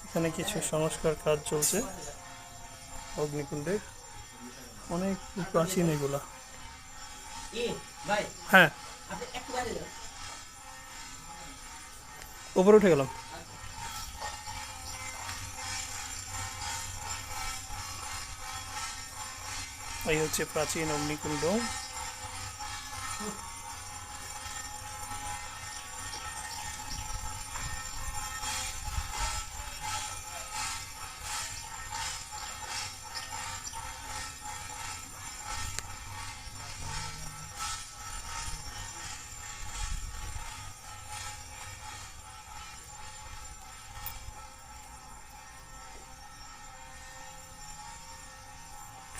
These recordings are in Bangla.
এখানে কিছু সংস্কার কাজ চলছে অগ্নিকুণ্ডে। অনেক প্রাচীন এগুলা। হ্যাঁ, উপরে উঠে গেলাম। এই হচ্ছে প্রাচীন অগ্নিকুণ্ড।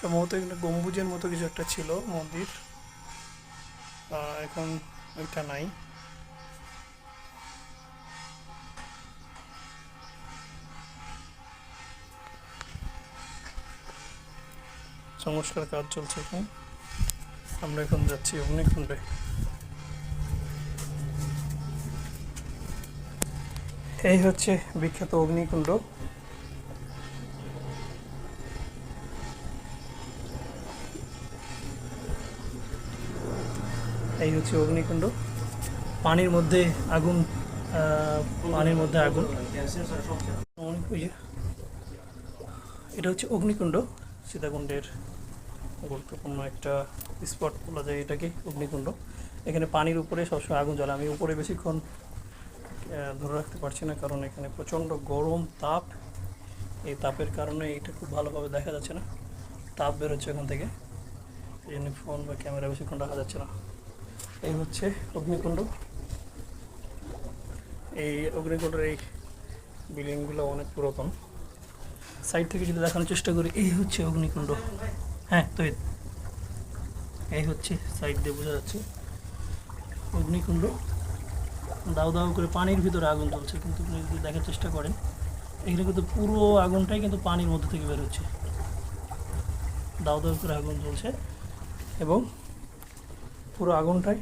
সম্ভবত এখানে গম্বুজের মতো কিছু একটা ছিল মন্দির, এখন ওইটা নাই। সংস্কার কাজ চলছে এখন। আমরা এখন যাচ্ছি অগ্নিকুণ্ডে। এই হচ্ছে বিখ্যাত অগ্নিকুণ্ড। এই হচ্ছে অগ্নিকুণ্ড। পানির মধ্যে আগুন, পানির মধ্যে আগুন। ওই যে, এটা হচ্ছে অগ্নিকুণ্ড, সীতাকুণ্ডের গুরুত্বপূর্ণ একটা স্পট বলা যায় এটাকে, অগ্নিকুণ্ড। এখানে পানির উপরে সবসময় আগুন জ্বলে। আমি উপরে বেশিক্ষণ ধরে রাখতে পারছি না, কারণ এখানে প্রচণ্ড গরম তাপ। এই তাপের কারণে এটা খুব ভালোভাবে দেখা যাচ্ছে না, তাপ বেরোচ্ছে এখান থেকে, এই জন্য ফোন বা ক্যামেরা বেশিক্ষণ রাখা যাচ্ছে না। এই হচ্ছে অগ্নিকুণ্ড। এই অগ্নিকুণ্ডের এই বিল্ডিংগুলো অনেক পুরাতন। সাইড থেকে যদি দেখানোর চেষ্টা করি, এই হচ্ছে অগ্নিকুণ্ড। হ্যাঁ, তো এই হচ্ছে সাইড দিয়ে বোঝা যাচ্ছে অগ্নিকুণ্ড। দাউ দাউ করে পানির ভিতরে আগুন জ্বলছে, কিন্তু আপনি যদি দেখার চেষ্টা করেন, এখানে কিন্তু পুরো আগুনটাই কিন্তু পানির মধ্যে থেকে বের হচ্ছে। দাউ দাউ করে আগুন জ্বলছে এবং পুরো আগুনটাই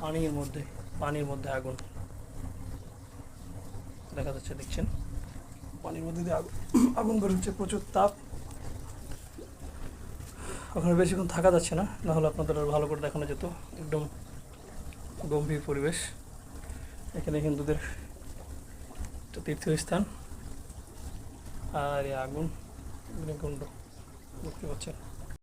পানির মধ্যে আগুন দেখা যাচ্ছে, দেখছেন পানির মধ্যে দিয়ে আগুন বের হচ্ছে, প্রচুর তাপ। ওখানে বেশিক্ষণ থাকা যাচ্ছে না, নাহলে আপনাদের আর ভালো করে দেখানো যেত। একদম গম্ভীর পরিবেশ। এখানে হিন্দুদের একটা তীর্থস্থান। আর এই আগুন, অগ্নিকুণ্ড দেখতে পাচ্ছেন।